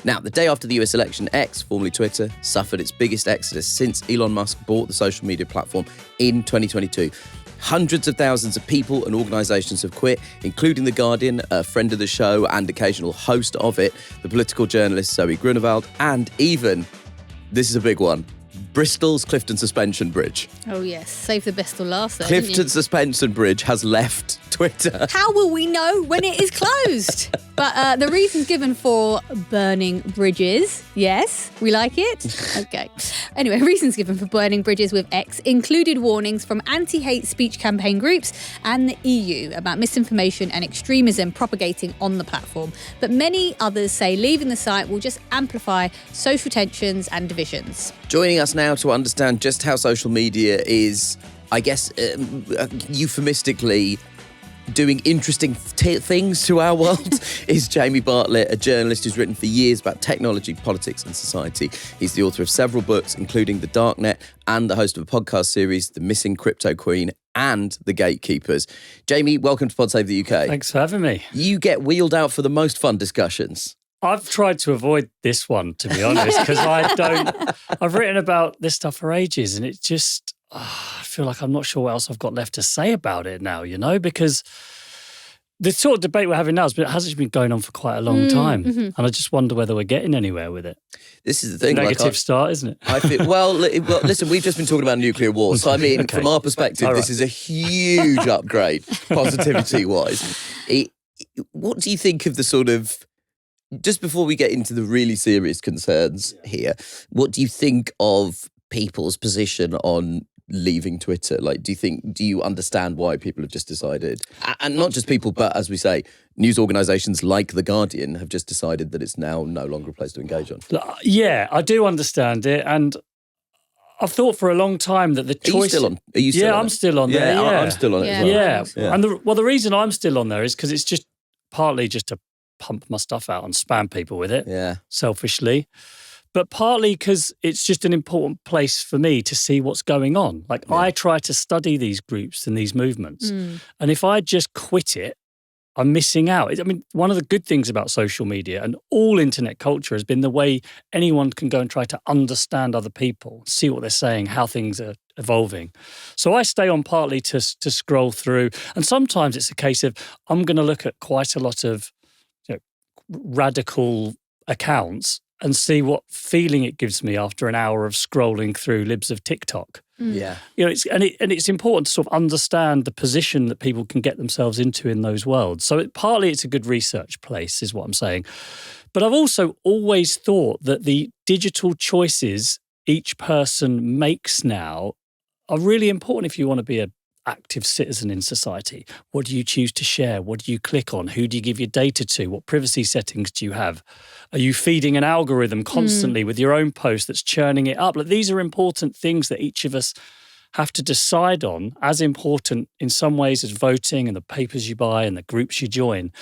Now, the day after the US election, X, formerly Twitter, suffered its biggest exodus since Elon Musk bought the social media platform in 2022. Hundreds of thousands of people and organisations have quit, including The Guardian, a friend of the show and occasional host of it, the political journalist Zoe Grunewald, and even, this is a big one, Bristol's Clifton Suspension Bridge. Oh, yes. Save the best till last, though, Clifton Suspension Bridge has left Twitter. How will we know when it is closed? But the reasons given for burning bridges, yes, we like it. Okay. Anyway, reasons given for burning bridges with X included warnings from anti-hate speech campaign groups and the EU about misinformation and extremism propagating on the platform. But many others say leaving the site will just amplify social tensions and divisions. Joining us now to understand just how social media is, I guess, euphemistically doing interesting things to our world is Jamie Bartlett, a journalist who's written for years about technology, politics and society. He's the author of several books, including The Darknet, and the host of a podcast series, The Missing Cryptoqueen and The Gatekeepers. Jamie, welcome to Pod Save the UK. Thanks for having me. You get wheeled out for the most fun discussions. I've tried to avoid this one, to be honest, because I've written about this stuff for ages and it just, I feel like I'm not sure what else I've got left to say about it now, because the sort of debate we're having now has been going on for quite a long time. Mm-hmm. And I just wonder whether we're getting anywhere with it. This is the thing. Negative start, isn't it? I feel, well, listen, we've just been talking about nuclear war. So, I mean, okay. From our perspective, right. This is a huge upgrade, positivity-wise. What do you think of the sort of, just before we get into the really serious concerns here, what do you think of people's position on leaving Twitter? Like, do you understand why people have just decided, and not just people, but as we say, news organisations like The Guardian have just decided that it's now no longer a place to engage on? Yeah, I do understand it. And I've thought for a long time that the choice... Are you still on? I'm still on there. Yeah, I'm still on it as well. Yeah. And the reason I'm still on there is because it's just partly just to pump my stuff out and spam people with it, selfishly. But partly because it's just an important place for me to see what's going on. Like, I try to study these groups and these movements. And if I just quit it, I'm missing out. I mean, one of the good things about social media and all internet culture has been the way anyone can go and try to understand other people, see what they're saying, how things are evolving. So I stay on partly to scroll through. And sometimes it's a case of I'm going to look at quite a lot of radical accounts and see what feeling it gives me after an hour of scrolling through libs of TikTok. Yeah. It's important to sort of understand the position that people can get themselves into in those worlds. So partly it's a good research place, is what I'm saying. But I've also always thought that the digital choices each person makes now are really important if you want to be an active citizen in society. What do you choose to share? What do you click on? Who do you give your data to? What privacy settings do you have? Are you feeding an algorithm constantly with your own post that's churning it up? Like, these are important things that each of us have to decide on, as important in some ways as voting and the papers you buy and the groups you join.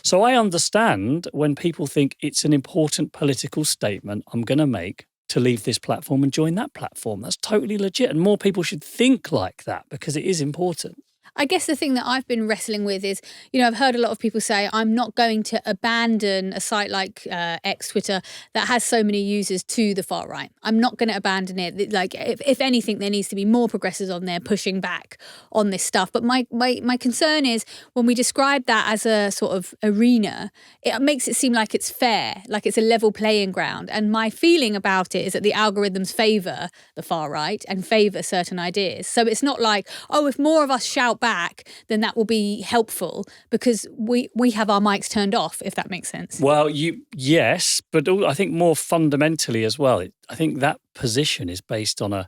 So I understand when people think it's an important political statement I'm going to make to leave this platform and join that platform. That's totally legit. And more people should think like that because it is important. I guess the thing that I've been wrestling with is, I've heard a lot of people say, I'm not going to abandon a site like X, Twitter, that has so many users to the far right. I'm not going to abandon it. Like, if anything, there needs to be more progressives on there pushing back on this stuff. But my concern is when we describe that as a sort of arena, it makes it seem like it's fair, like it's a level playing ground. And my feeling about it is that the algorithms favour the far right and favour certain ideas. So it's not like, if more of us shout back, then that will be helpful because we have our mics turned off, if that makes sense. Well, yes, but I think more fundamentally as well, I think that position is based on a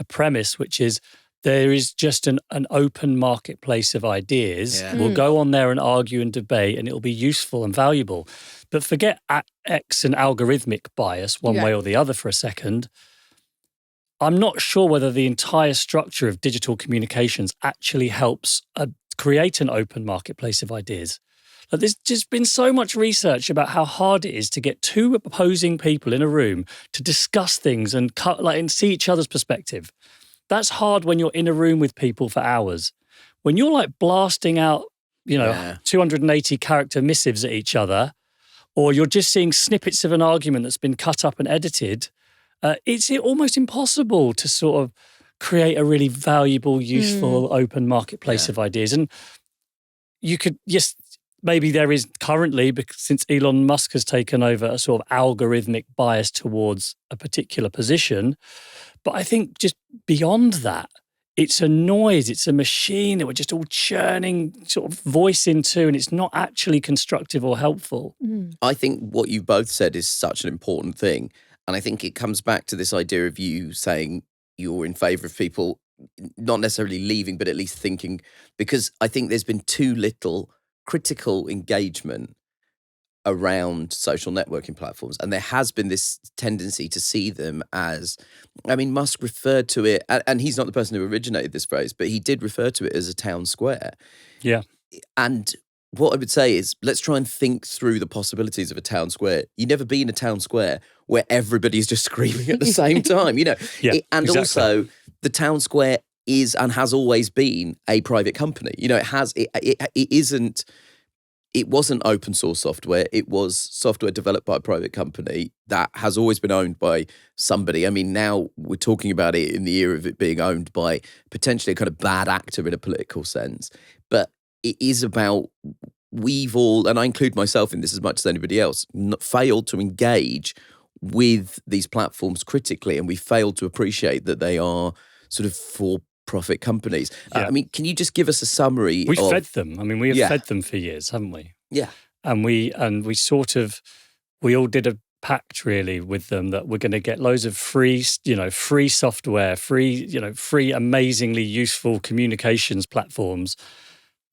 premise, which is there is just an open marketplace of ideas. Yeah. We'll go on there and argue and debate and it'll be useful and valuable. But forget X and algorithmic bias one way or the other for a second. I'm not sure whether the entire structure of digital communications actually helps create an open marketplace of ideas. Like, there's just been so much research about how hard it is to get two opposing people in a room to discuss things and see each other's perspective. That's hard when you're in a room with people for hours. When you're blasting out, 280 character missives at each other, or you're just seeing snippets of an argument that's been cut up and edited, it's almost impossible to sort of create a really valuable, useful, open marketplace of ideas. And you could, yes, maybe there is currently, because since Elon Musk has taken over, a sort of algorithmic bias towards a particular position. But I think just beyond that, it's a noise, it's a machine that we're just all churning sort of voice into, and it's not actually constructive or helpful. I think what you both said is such an important thing. And I think it comes back to this idea of you saying you're in favour of people not necessarily leaving, but at least thinking, because I think there's been too little critical engagement around social networking platforms. And there has been this tendency to see them as, I mean, Musk referred to it, and he's not the person who originated this phrase, but he did refer to it as a town square. Yeah. And what I would say is, let's try and think through the possibilities of a town square. You've never been in a town square where everybody's just screaming at the same time, and exactly. Also, the town square is and has always been a private company. It wasn't open source software. It was software developed by a private company that has always been owned by somebody. I mean, now we're talking about it in the era of it being owned by potentially a kind of bad actor in a political sense. But it is about, we've all, and I include myself in this as much as anybody else, failed to engage with these platforms critically, and we failed to appreciate that they are sort of for-profit companies. Yeah. I mean, can you just give us a summary? We've fed them. I mean, we have fed them for years, haven't we? Yeah. And we all did a pact really with them that we're going to get loads of free software, free amazingly useful communications platforms,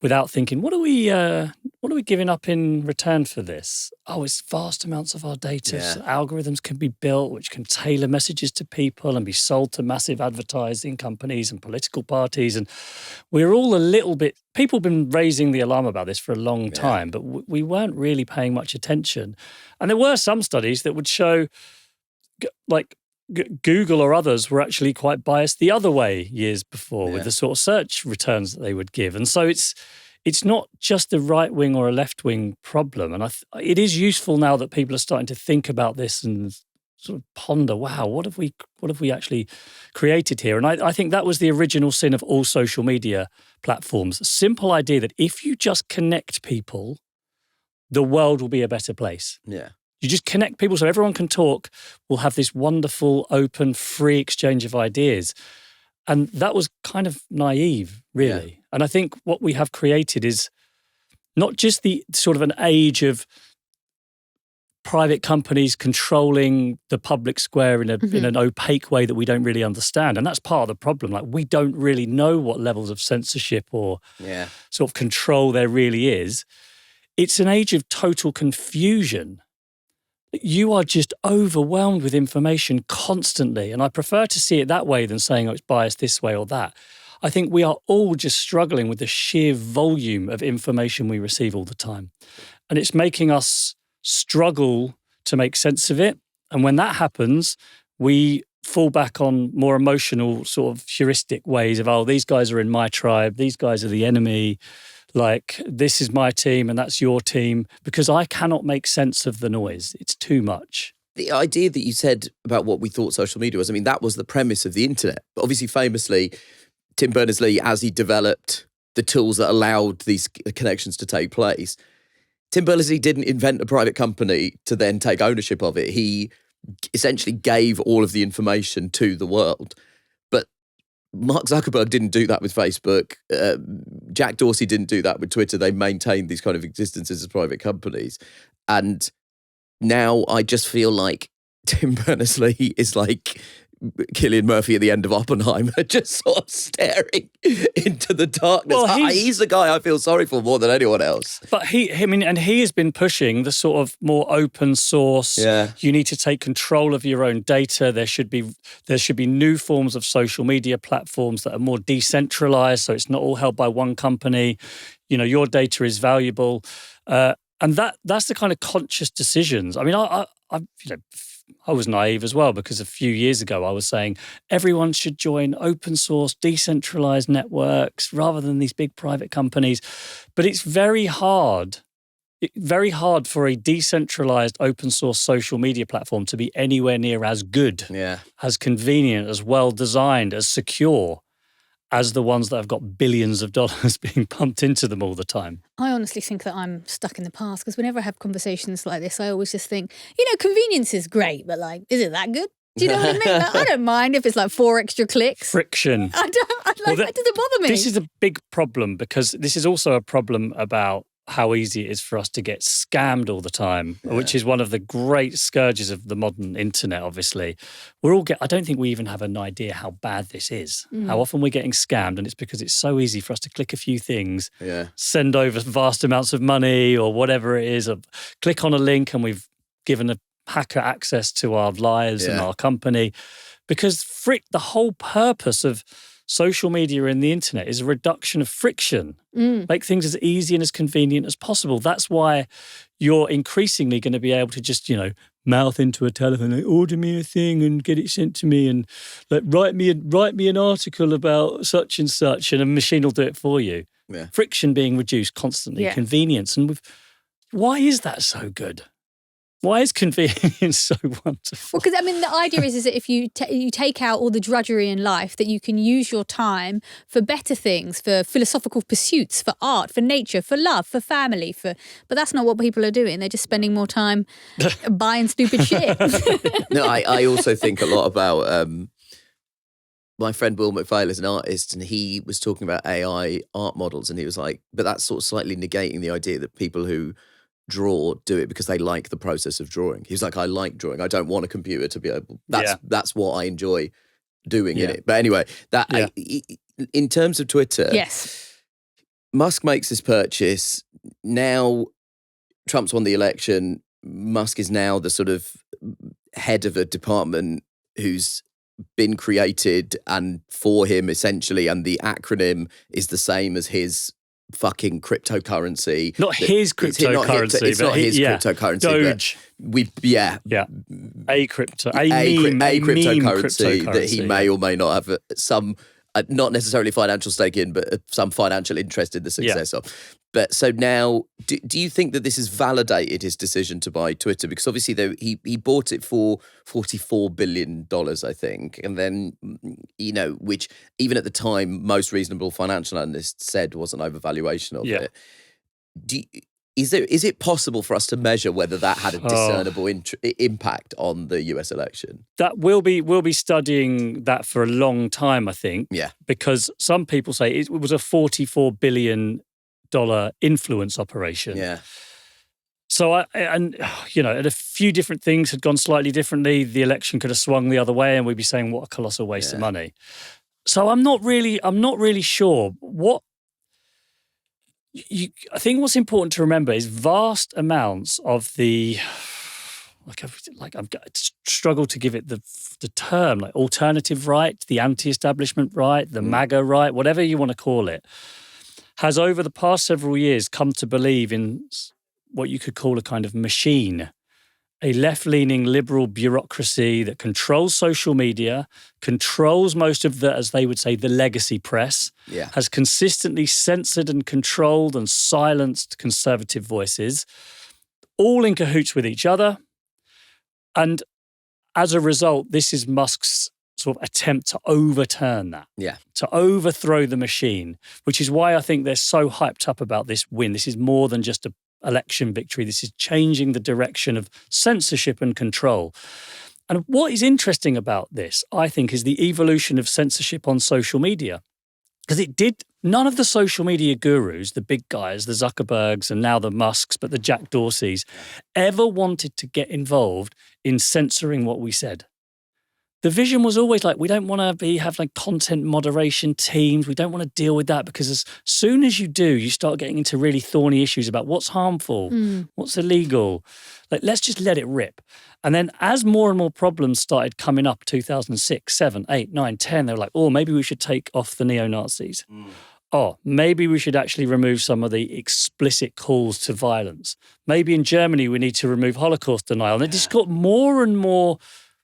without thinking, what are we giving up in return for this? Oh, it's vast amounts of our data. Yeah. So algorithms can be built which can tailor messages to people and be sold to massive advertising companies and political parties. And we're all a little bit, people have been raising the alarm about this for a long time, but we weren't really paying much attention. And there were some studies that would show, like, Google or others were actually quite biased the other way years before with the sort of search returns that they would give. And so it's not just a right-wing or a left-wing problem. And it is useful now that people are starting to think about this and sort of ponder, wow, what have we actually created here? And I think that was the original sin of all social media platforms. A simple idea that if you just connect people, the world will be a better place. Yeah. You just connect people so everyone can talk. We'll have this wonderful, open, free exchange of ideas. And that was kind of naive, really. Yeah. And I think what we have created is not just the sort of an age of private companies controlling the public square in an opaque way that we don't really understand. And that's part of the problem. Like, we don't really know what levels of censorship or sort of control there really is. It's an age of total confusion. You are just overwhelmed with information constantly. And I prefer to see it that way than saying, oh, it's biased this way or that. I think we are all just struggling with the sheer volume of information we receive all the time. And it's making us struggle to make sense of it. And when that happens, we fall back on more emotional sort of heuristic ways of, oh, these guys are in my tribe, these guys are the enemy. Like, this is my team and that's your team, because I cannot make sense of the noise. It's too much. The idea that you said about what we thought social media was, I mean, that was the premise of the internet. But obviously, famously, Tim Berners-Lee, as he developed the tools that allowed these connections to take place, Tim Berners-Lee didn't invent a private company to then take ownership of it. He essentially gave all of the information to the world. Mark Zuckerberg didn't do that with Facebook. Jack Dorsey didn't do that with Twitter. They maintained these kind of existences as private companies. And now I just feel like Tim Berners-Lee is like Cillian Murphy at the end of Oppenheimer, just sort of staring into the darkness. Well, he's the guy I feel sorry for more than anyone else. But he has been pushing the sort of more open source. Yeah. You need to take control of your own data. There should be new forms of social media platforms that are more decentralized, so it's not all held by one company. You know, your data is valuable, and that's the kind of conscious decisions. I mean, I was naive as well, because a few years ago I was saying everyone should join open source, decentralized networks rather than these big private companies. But it's very hard very hard for a decentralized open source social media platform to be anywhere near as good, as convenient, as well designed, as secure as the ones that have got billions of dollars being pumped into them all the time. I honestly think that I'm stuck in the past, because whenever I have conversations like this, I always just think, convenience is great, but like, is it that good? Do you know what I mean? Like, I don't mind if it's like 4 extra clicks. Friction. That doesn't bother me. This is a big problem, because this is also a problem about how easy it is for us to get scammed all the time, which is one of the great scourges of the modern internet, obviously. I don't think we even have an idea how bad this is, how often we're getting scammed, and it's because it's so easy for us to click a few things, send over vast amounts of money or whatever it is, or click on a link and we've given a hacker access to our lives and our company. Because the whole purpose of social media and the internet is a reduction of friction. Make things as easy and as convenient as possible. That's why you're increasingly going to be able to just, mouth into a telephone, like, order me a thing and get it sent to me, and like write me an article about such and such, and a machine will do it for you. Yeah. Friction being reduced constantly, convenience. And why is that so good? Why is convenience so wonderful? Well, because the idea is that if you take out all the drudgery in life, that you can use your time for better things, for philosophical pursuits, for art, for nature, for love, for family. But that's not what people are doing. They're just spending more time buying stupid shit. No, I also think a lot about my friend Will McPhail is an artist, and he was talking about AI art models, and he was like, but that's sort of slightly negating the idea that people who draw do it because they like the process of drawing. He's like, I like drawing. I don't want a computer to be able. That's what I enjoy doing in it. But anyway, in terms of Twitter, Musk makes this purchase. Now Trump's won the election. Musk is now the sort of head of a department who's been created and for him essentially, and the acronym is the same as his fucking cryptocurrency. Not his cryptocurrency. It's not his cryptocurrency. Doge. A cryptocurrency that he may or may not have some, not necessarily financial stake in, but some financial interest in the success of. But so now, do you think that this has validated his decision to buy Twitter? Because obviously he bought it for $44 billion, I think. And then, which even at the time, most reasonable financial analysts said was an overvaluation of it. Is it possible for us to measure whether that had a discernible impact on the US election? That we'll be studying that for a long time, I think. Yeah. Because some people say it was a $44 billion influence operation. Yeah. So and a few different things had gone slightly differently. The election could have swung the other way, and we'd be saying, what a colossal waste of money. So I'm not really sure what. I think what's important to remember is vast amounts of the, I've struggled to give it the term, like alternative right, the anti-establishment right, the MAGA right, whatever you want to call it, has over the past several years come to believe in what you could call a kind of machine, a left-leaning liberal bureaucracy that controls social media, controls most of the, as they would say, the legacy press, has consistently censored and controlled and silenced conservative voices, all in cahoots with each other. And as a result, this is Musk's sort of attempt to overturn that, to overthrow the machine, which is why I think they're so hyped up about this win. This is more than just an election victory. This is changing the direction of censorship and control. And what is interesting about this, I think, is the evolution of censorship on social media. Because none of the social media gurus, the big guys, the Zuckerbergs and now the Musks, but the Jack Dorseys, ever wanted to get involved in censoring what we said. The vision was always like, we don't want to have like content moderation teams. We don't want to deal with that, because as soon as you do, you start getting into really thorny issues about what's harmful, what's illegal. Like, let's just let it rip. And then as more and more problems started coming up, 2006, 7, 8, 9, 10, they were like, oh, maybe we should take off the neo-Nazis. Oh, maybe we should actually remove some of the explicit calls to violence. Maybe in Germany, we need to remove Holocaust denial. And it just got more and more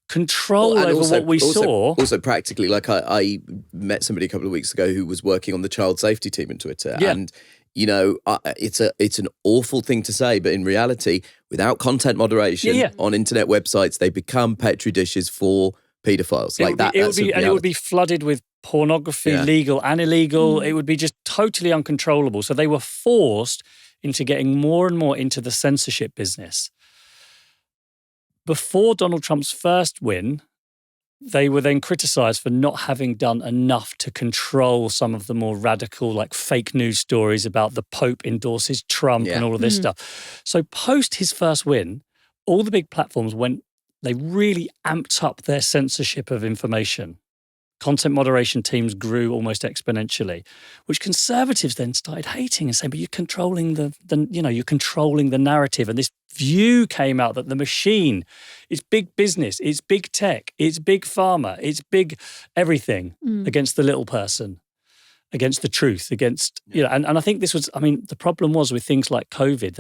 control over what we saw. Also practically, like I met somebody a couple of weeks ago who was working on the child safety team in Twitter. And it's an awful thing to say, but in reality, without content moderation on internet websites, they become petri dishes for paedophiles. It would be flooded with pornography, legal and illegal. It would be just totally uncontrollable. So they were forced into getting more and more into the censorship business. Before Donald Trump's first win, they were then criticised for not having done enough to control some of the more radical, like fake news stories about the Pope endorses Trump and all of this stuff. So post his first win, all the big platforms they really amped up their censorship of information. Content moderation teams grew almost exponentially, which conservatives then started hating and saying, but you're controlling you're controlling the narrative. And this view came out that the machine is big business, it's big tech, it's big pharma, it's big everything against the little person, against the truth, against, and I think the problem was with things like COVID,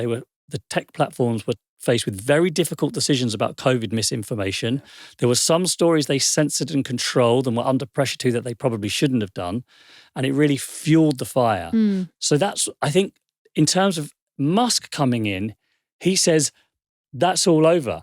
the tech platforms were faced with very difficult decisions about COVID misinformation. There were some stories they censored and controlled and were under pressure to that they probably shouldn't have done. And it really fueled the fire. So that's, I think, in terms of Musk coming in, he says, that's all over.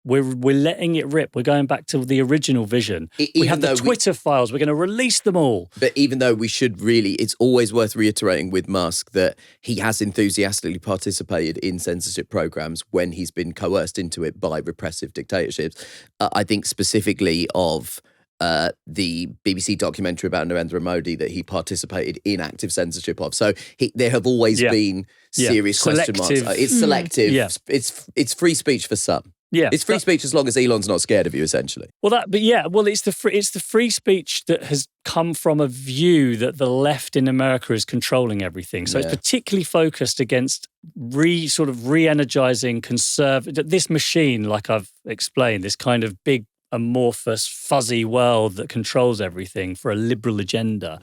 We're letting it rip. We're going back to the original vision. We have the Twitter files. We're going to release them all. But even though we should really, it's always worth reiterating with Musk that he has enthusiastically participated in censorship programs when he's been coerced into it by repressive dictatorships. I think specifically of the BBC documentary about Narendra Modi that he participated in active censorship of. So there have always been serious question marks. It's selective. It's free speech for some. Yeah, it's free speech as long as Elon's not scared of you, essentially. It's the free speech that has come from a view that the left in America is controlling everything. So it's particularly focused against re-energizing this machine, like I've explained, this kind of big, amorphous, fuzzy world that controls everything for a liberal agenda.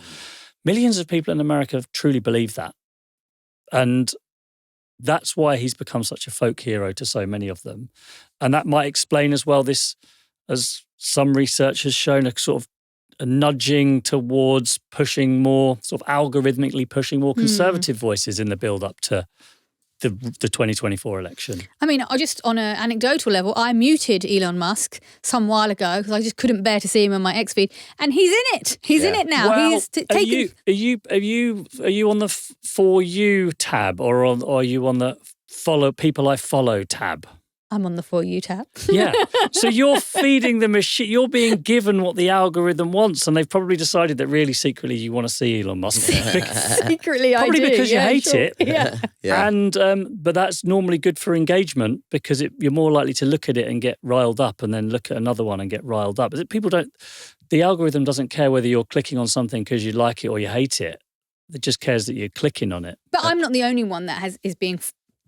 Millions of people in America truly believe that, and that's why he's become such a folk hero to so many of them. And that might explain as well this, as some research has shown, a sort of a nudging towards pushing more, sort of algorithmically pushing more conservative voices in the build-up to the 2024 election. I mean, just on an anecdotal level, I muted Elon Musk some while ago because I just couldn't bear to see him on my exfeed, and he's in it. He's in it now. Well, He's taken. Are you on the For You tab, or are you on the Follow People I Follow tab? I'm on the For You tab. Yeah. So you're feeding the machine. You're being given what the algorithm wants, and they've probably decided that really secretly you want to see Elon Musk. Secretly, probably I do. because you hate it. Yeah. And but that's normally good for engagement because you're more likely to look at it and get riled up, and then look at another one and get riled up. The algorithm doesn't care whether you're clicking on something because you like it or you hate it. It just cares that you're clicking on it. But I'm not the only one that is being.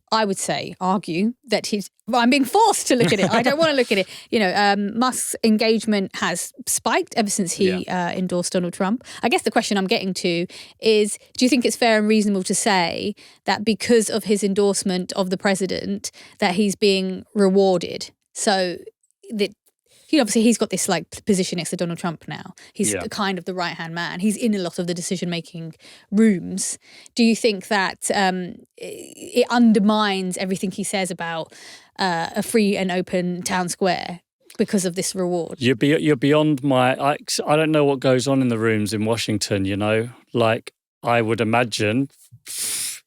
I would argue that I'm being forced to look at it. I don't want to look at it. Musk's engagement has spiked ever since he endorsed Donald Trump. I guess the question I'm getting to is, do you think it's fair and reasonable to say that because of his endorsement of the president that he's being rewarded? So that obviously he's got this position next to Donald Trump now. He's kind of the right-hand man. He's in a lot of the decision-making rooms. Do you think that it undermines everything he says about a free and open town square because of this reward? You're beyond my... I don't know what goes on in the rooms in Washington, I would imagine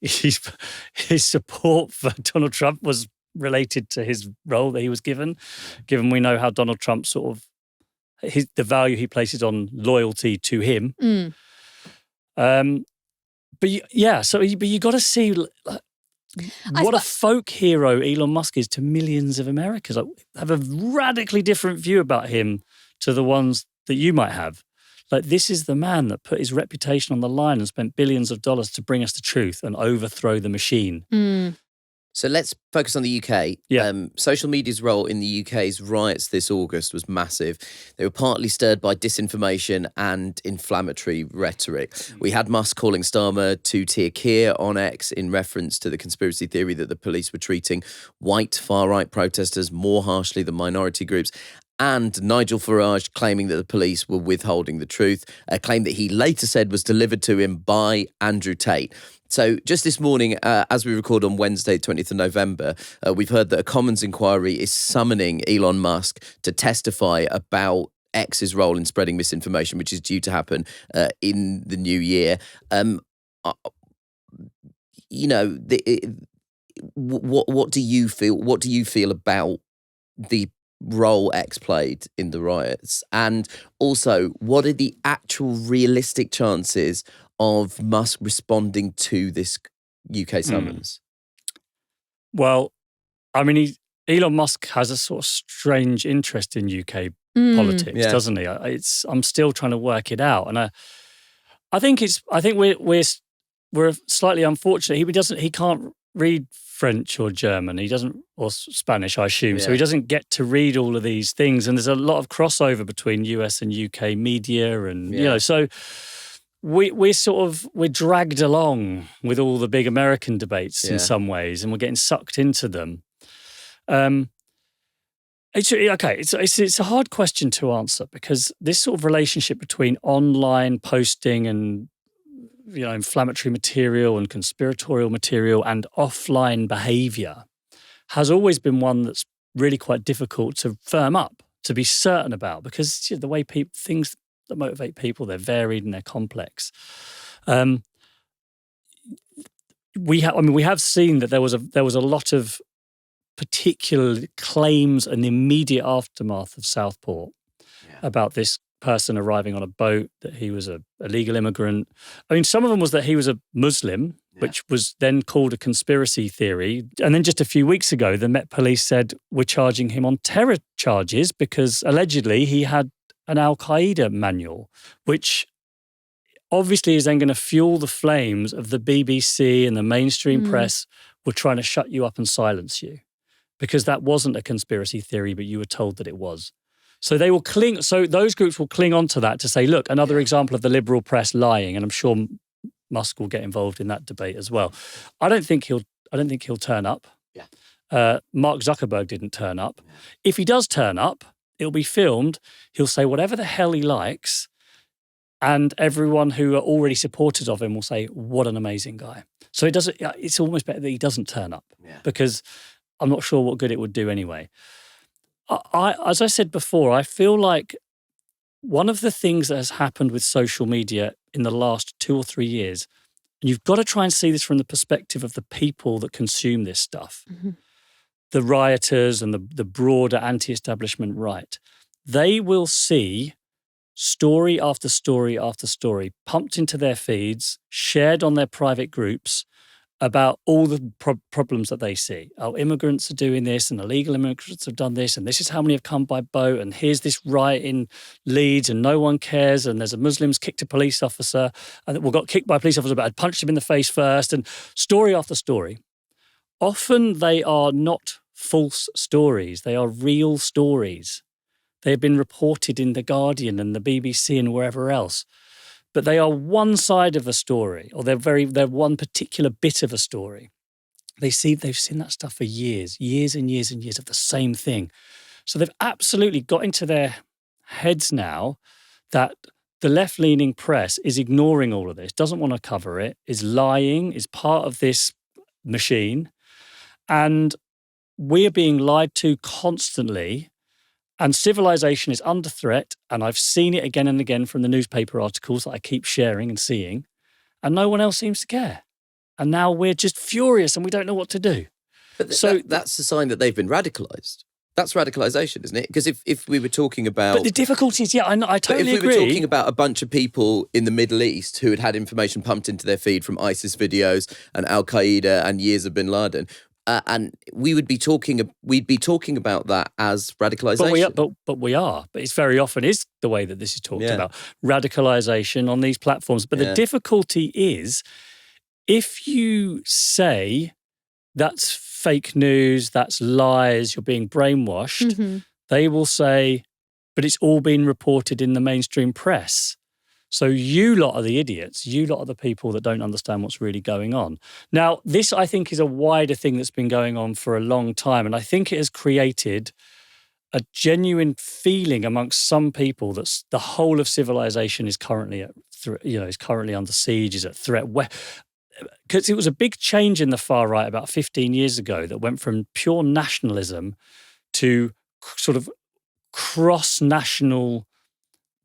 his support for Donald Trump was related to his role that he was given we know how Donald Trump the value he places on loyalty to him. But you got to see what a folk hero Elon Musk is to millions of Americans. I have a radically different view about him to the ones that you might have. This is the man that put his reputation on the line and spent billions of dollars to bring us the truth and overthrow the machine. So let's focus on the UK. Social media's role in the UK's riots this August was massive. They were partly stirred by disinformation and inflammatory rhetoric. We had Musk calling Starmer two-tier Keir on X in reference to the conspiracy theory that the police were treating white far-right protesters more harshly than minority groups. And Nigel Farage claiming that the police were withholding the truth, a claim that he later said was delivered to him by Andrew Tate. So just this morning, as we record on Wednesday, 20th of November, we've heard that a Commons inquiry is summoning Elon Musk to testify about X's role in spreading misinformation, which is due to happen in the new year. What do you feel? What do you feel about the role X played in the riots, and also what are the actual realistic chances of Musk responding to this UK summons? Well, I mean, Elon Musk has a sort of strange interest in UK politics, doesn't he? I'm still trying to work it out, and I think we're slightly unfortunate. He can't read French or German. He doesn't, or Spanish, I assume. So he doesn't get to read all of these things. And there's a lot of crossover between US and UK media, and so we're dragged along with all the big American debates in some ways, and we're getting sucked into them. It's a hard question to answer, because this sort of relationship between online posting and inflammatory material and conspiratorial material and offline behaviour has always been one that's really quite difficult to firm up, to be certain about, because the way things that motivate people, they're varied and they're complex. We have seen that there was a lot of particular claims in the immediate aftermath of Southport about this person arriving on a boat, that he was a illegal immigrant. I mean, some of them was that he was a Muslim, which was then called a conspiracy theory. And then just a few weeks ago, the Met Police said, we're charging him on terror charges because allegedly he had an Al-Qaeda manual, which obviously is then going to fuel the flames of the BBC and the mainstream press were trying to shut you up and silence you, because that wasn't a conspiracy theory, but you were told that it was. So they will cling. So those groups will cling on to that to say, look, another example of the liberal press lying. And I'm sure Musk will get involved in that debate as well. I don't think he'll turn up. Mark Zuckerberg didn't turn up. If he does turn up, it'll be filmed. He'll say whatever the hell he likes, and everyone who are already supporters of him will say, what an amazing guy. So it doesn't. It's almost better that he doesn't turn up, because I'm not sure what good it would do anyway. As I said before, I feel like one of the things that has happened with social media in the last 2 or 3 years, and you've got to try and see this from the perspective of the people that consume this stuff, the rioters and the broader anti-establishment right, they will see story after story after story pumped into their feeds, shared on their private groups, about all the problems that they see. Oh, immigrants are doing this, and illegal immigrants have done this, and this is how many have come by boat, and here's this riot in Leeds, and no one cares, and there's a Muslim's kicked a police officer, and got kicked by a police officer, but had punched him in the face first, and story after story. Often they are not false stories. They are real stories. They have been reported in The Guardian and the BBC and wherever else. But they are one side of a story, or they're one particular bit of a story. They've seen that stuff for years and years and years of the same thing. So they've absolutely got into their heads now that the left-leaning press is ignoring all of this, doesn't want to cover it, is lying, is part of this machine. And we're being lied to constantly. And civilization is under threat, and I've seen it again and again from the newspaper articles that I keep sharing and seeing, and no one else seems to care. And now we're just furious and we don't know what to do. But that's a sign that they've been radicalised. That's radicalisation, isn't it? Because if we were talking about... But the difficulty is, I totally agree. If we were talking about a bunch of people in the Middle East who had information pumped into their feed from ISIS videos and Al-Qaeda and years of bin Laden... and we'd be talking about that as radicalisation. But we are. But it's very often is the way that this is talked about. Radicalisation on these platforms. But the difficulty is, if you say that's fake news, that's lies, you're being brainwashed, they will say, but it's all been reported in the mainstream press. So you lot are the idiots. You lot are the people that don't understand what's really going on. Now, this, I think, is a wider thing that's been going on for a long time. And I think it has created a genuine feeling amongst some people that the whole of civilization is currently under siege, is at threat. because it was a big change in the far right about 15 years ago that went from pure nationalism to sort of cross-national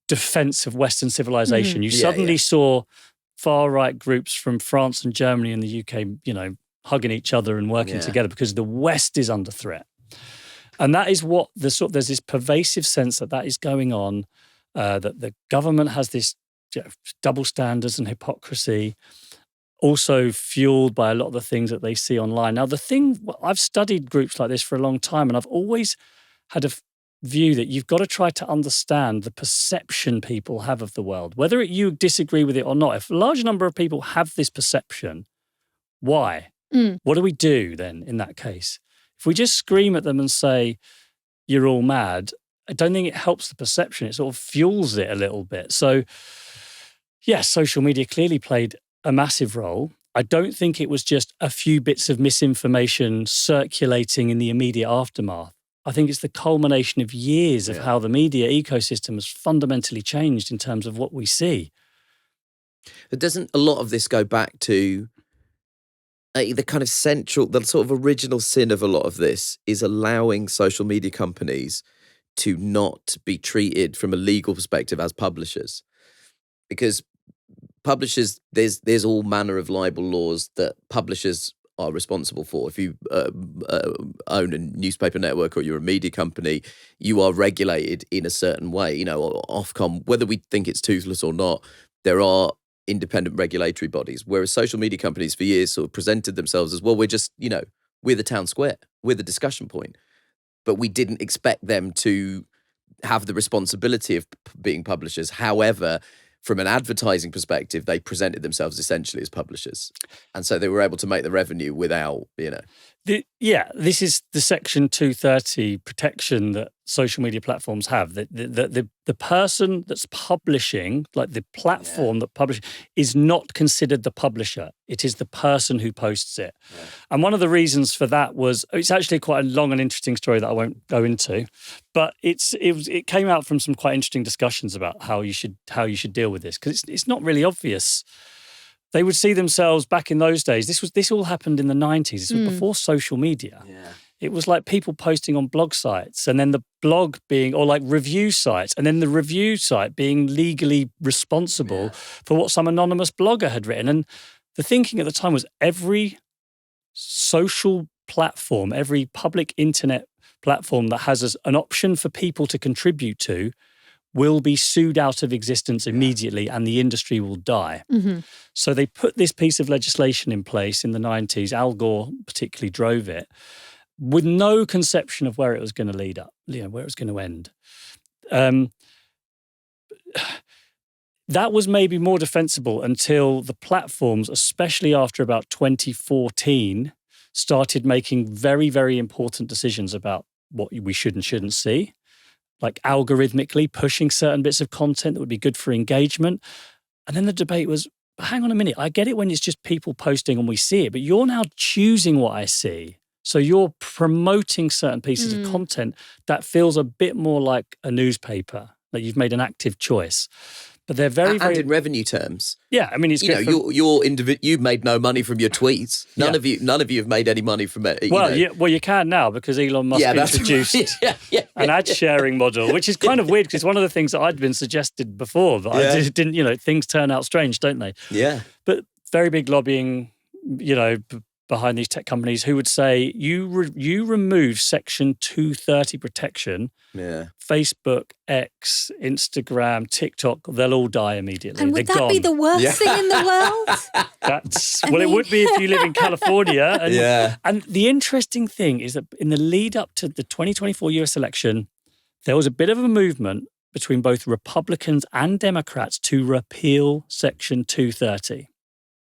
defense of Western civilization. You suddenly saw far-right groups from France and Germany and the UK, hugging each other and working together because the West is under threat. And that is what there's this pervasive sense that is going on, that the government has this double standards and hypocrisy, also fueled by a lot of the things that they see online. Now, I've studied groups like this for a long time, and I've always had a view that you've got to try to understand the perception people have of the world, whether you disagree with it or not. If a large number of people have this perception, why? What do we do then in that case? If we just scream at them and say, you're all mad, I don't think it helps the perception. It sort of fuels it a little bit. So, yes, social media clearly played a massive role. I don't think it was just a few bits of misinformation circulating in the immediate aftermath. I think it's the culmination of years of how the media ecosystem has fundamentally changed in terms of what we see. But doesn't a lot of this go back to the kind of the sort of original sin of a lot of this is allowing social media companies to not be treated from a legal perspective as publishers? Because publishers, there's all manner of libel laws that publishers are responsible for. If you own a newspaper network or you're a media company, you are regulated in a certain way. Ofcom, whether we think it's toothless or not, there are independent regulatory bodies. Whereas social media companies for years sort of presented themselves as, well, we're just, we're the town square, we're the discussion point. But we didn't expect them to have the responsibility of being publishers. However, from an advertising perspective, they presented themselves essentially as publishers. And so they were able to make the revenue without, this is the Section 230 protection that social media platforms have. The person that's publishing, like the platform that publishes, is not considered the publisher. It is the person who posts it. Yeah. And one of the reasons for that was, it's actually quite a long and interesting story that I won't go into, but it came out from some quite interesting discussions about how you should deal with this, because it's not really obvious. They would see themselves back in those days. This all happened in the 90s. This was before social media. Yeah. It was like people posting on blog sites, and then the blog being, or like review sites, and then the review site being legally responsible for what some anonymous blogger had written. And the thinking at the time was every social platform, every public internet platform that has an option for people to contribute to will be sued out of existence immediately, and the industry will die. Mm-hmm. So they put this piece of legislation in place in the 90s. Al Gore particularly drove it, with no conception of where it was going to lead up, where it was going to end. That was maybe more defensible until the platforms, especially after about 2014, started making very, very important decisions about what we should and shouldn't see, like algorithmically pushing certain bits of content that would be good for engagement. And then the debate was, hang on a minute, I get it when it's just people posting and we see it, but you're now choosing what I see. So you're promoting certain pieces of content that feels a bit more like a newspaper, that you've made an active choice. But they're very, very... And in revenue terms. Yeah, I mean, it's good you've made no money from your tweets. None of you have made any money from it. You can now, because Elon Musk introduced an ad sharing model, which is kind of weird, because it's one of the things that I'd been suggested before, but I just didn't, things turn out strange, don't they? Yeah. But very big lobbying, behind these tech companies, who would say, you remove Section 230 protection, Facebook, X, Instagram, TikTok, they'll all die immediately. And would that be the worst thing in the world? It would be if you live in California. And the interesting thing is that in the lead up to the 2024 US election, there was a bit of a movement between both Republicans and Democrats to repeal Section 230.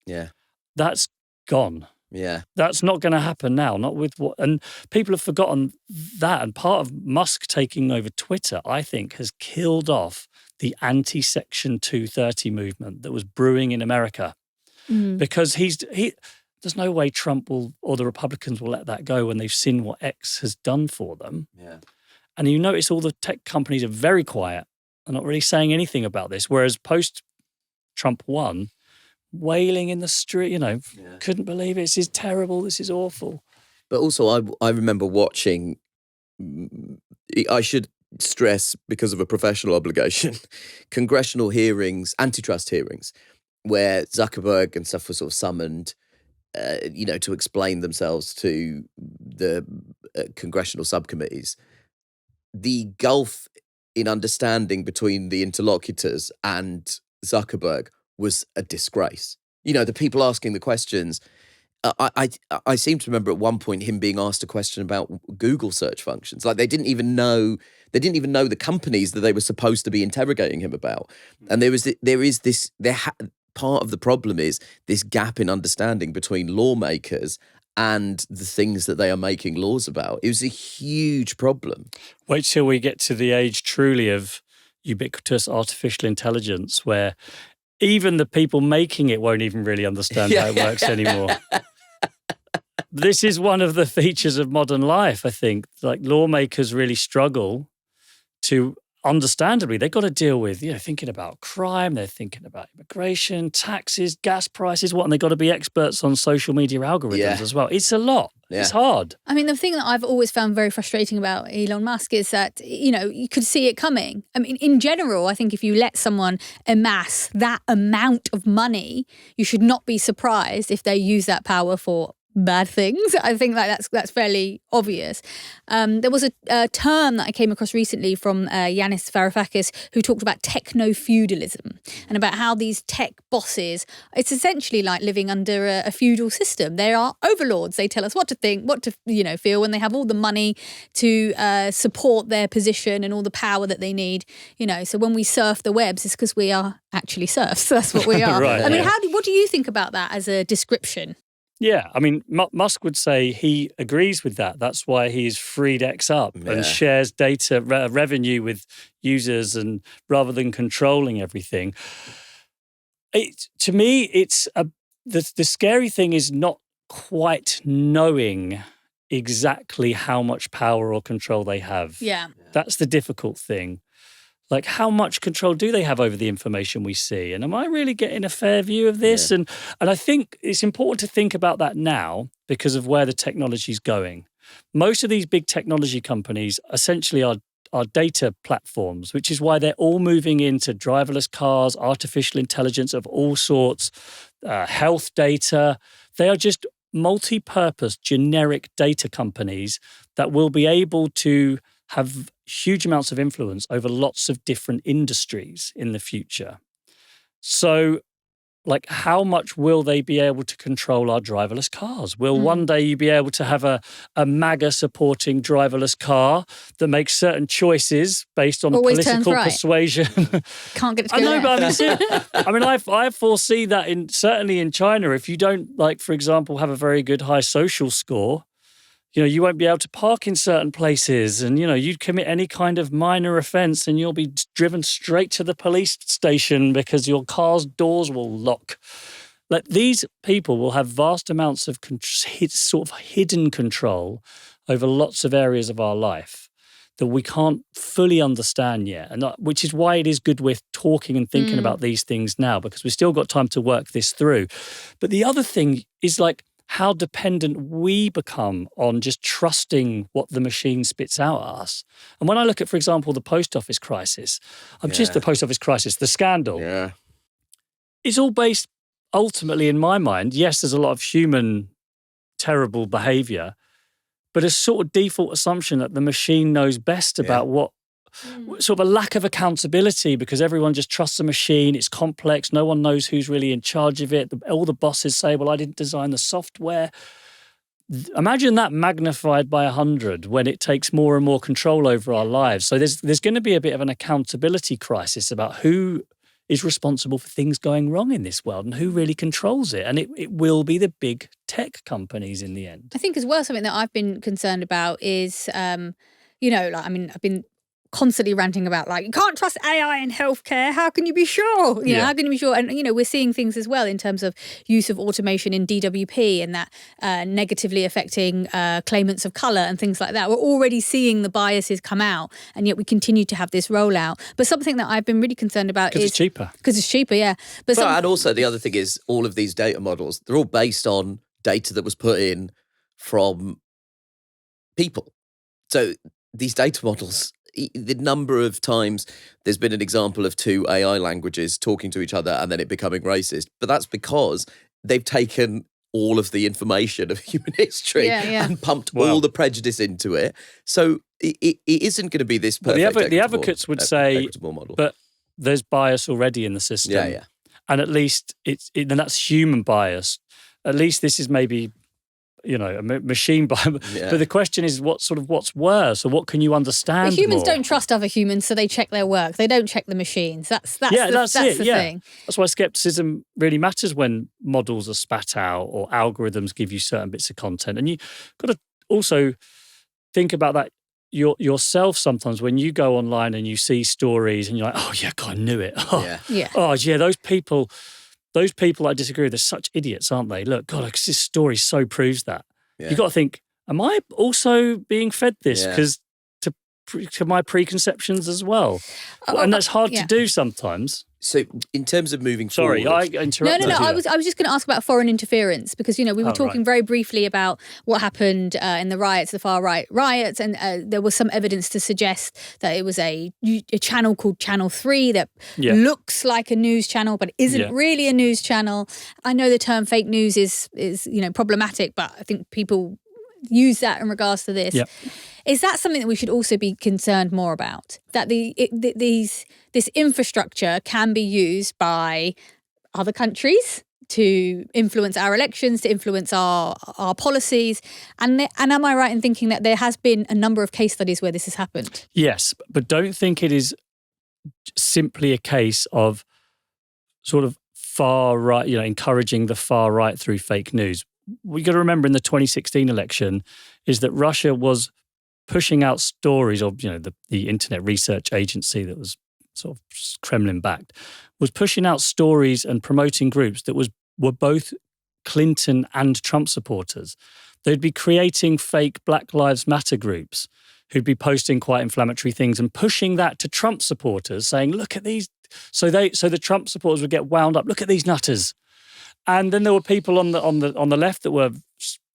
Yeah. That's gone. Yeah. That's not going to happen now, not with what... And people have forgotten that. And part of Musk taking over Twitter, I think, has killed off the anti-Section 230 movement that was brewing in America. Because there's no way Trump will, or the Republicans will let that go when they've seen what X has done for them. Yeah. And you notice all the tech companies are very quiet. They're not really saying anything about this. Whereas post-Trump 1, wailing in the street, couldn't believe it. This is terrible. This is awful. But also, I remember watching, I should stress because of a professional obligation, congressional hearings, antitrust hearings, where Zuckerberg and stuff were sort of summoned, to explain themselves to the congressional subcommittees. The gulf in understanding between the interlocutors and Zuckerberg was a disgrace. The people asking the questions. I seem to remember at one point him being asked a question about Google search functions. Like they didn't even know the companies that they were supposed to be interrogating him about. And part of the problem is this gap in understanding between lawmakers and the things that they are making laws about. It was a huge problem. Wait till we get to the age truly of ubiquitous artificial intelligence where even the people making it won't even really understand how it works anymore. This is one of the features of modern life, I think. Like lawmakers really struggle to, understandably, they've got to deal with, thinking about crime, they're thinking about immigration, taxes, gas prices, and they've got to be experts on social media algorithms as well. It's a lot. Yeah. It's hard. I mean, the thing that I've always found very frustrating about Elon Musk is that, you could see it coming. I mean, in general, I think if you let someone amass that amount of money, you should not be surprised if they use that power for bad things. I think that's fairly obvious. There was a term that I came across recently from Yanis Varoufakis, who talked about techno-feudalism and about how these tech bosses, it's essentially like living under a feudal system. They are overlords. They tell us what to think, what to feel, and they have all the money to support their position and all the power that they need. So when we surf the webs, it's because we are actually serfs. That's what we are. Right, I mean, what do you think about that as a description? Yeah, I mean, Musk would say he agrees with that. That's why he's freed X up and shares data revenue with users, and rather than controlling everything. To me, it's the scary thing is not quite knowing exactly how much power or control they have. Yeah, that's the difficult thing. Like, how much control do they have over the information we see? And am I really getting a fair view of this? Yeah. And I think it's important to think about that now because of where the technology is going. Most of these big technology companies essentially are data platforms, which is why they're all moving into driverless cars, artificial intelligence of all sorts, health data. They are just multi-purpose generic data companies that will be able to have huge amounts of influence over lots of different industries in the future. So, like, how much will they be able to control our driverless cars? Will one day you be able to have a MAGA supporting driverless car that makes certain choices based on always political right. persuasion? Can't get it to I go know, left. but I foresee that certainly in China, if you don't, like, for example, have a very good high social score, you won't be able to park in certain places, and, you'd commit any kind of minor offence and you'll be driven straight to the police station because your car's doors will lock. Like, these people will have vast amounts of sort of hidden control over lots of areas of our life that we can't fully understand yet, and which is why it is good we're talking and thinking about these things now, because we've still got time to work this through. But the other thing is, like, how dependent we become on just trusting what the machine spits out at us. And when I look at, for example, the post office crisis, the scandal, it's all based ultimately, in my mind, yes, there's a lot of human terrible behaviour, but a sort of default assumption that the machine knows best about what, sort of a lack of accountability because everyone just trusts the machine. It's complex. No one knows who's really in charge of it. All the bosses say, well, I didn't design the software. Imagine that magnified by 100 when it takes more and more control over our lives. So there's going to be a bit of an accountability crisis about who is responsible for things going wrong in this world and who really controls it. And it will be the big tech companies in the end. I think as well, something that I've been concerned about is, I've been constantly ranting about, like, you can't trust AI in healthcare. How can you be sure? You know, how can you be sure? And, you know, we're seeing things as well in terms of use of automation in DWP and that negatively affecting claimants of colour and things like that. We're already seeing the biases come out, and yet we continue to have this rollout. But something that I've been really concerned about is... Because it's cheaper. Because it's cheaper, yeah. And also the other thing is all of these data models, they're all based on data that was put in from people. So these data models, the number of times there's been an example of two AI languages talking to each other and then it becoming racist, but that's because they've taken all of the information of human history and pumped all the prejudice into it. So it isn't going to be this perfect. The advocates would say, model. But there's bias already in the system. Yeah. And at least and that's human bias. At least this is maybe, you know, a machine bias. But the question is, what's worse, or what can you understand? But humans more? don't trust other humans, so they check their work. They don't check the machines. That's the thing. That's why skepticism really matters when models are spat out or algorithms give you certain bits of content. And you've got to also think about that yourself sometimes when you go online and you see stories and you're like, oh yeah, God, I knew it. Oh yeah, those people I disagree with, they're such idiots, aren't they? Look, God, this story so proves that. You've got to think, am I also being fed this because to my preconceptions as well? And that's hard to do sometimes. So in terms of moving forward... Sorry, I interrupted. No. I was just going to ask about foreign interference because, you know, we were talking very briefly about what happened in the riots, the far right riots, and there was some evidence to suggest that it was a channel called Channel 3 that looks like a news channel but isn't really a news channel. I know the term fake news is you know, problematic, but I think people use that in regards to this. Is that something that we should also be concerned more about? That this infrastructure can be used by other countries to influence our elections, to influence our policies. And am I right in thinking that there has been a number of case studies where this has happened? Yes, but don't think it is simply a case of sort of far right, you know, encouraging the far right through fake news. We got to remember in the 2016 election is that Russia was pushing out stories of, you know, the Internet Research Agency that was sort of Kremlin-backed, was pushing out stories and promoting groups that were both Clinton and Trump supporters. They'd be creating fake Black Lives Matter groups who'd be posting quite inflammatory things and pushing that to Trump supporters, saying, look at these. So the Trump supporters would get wound up. Look at these nutters. And then there were people on the left that were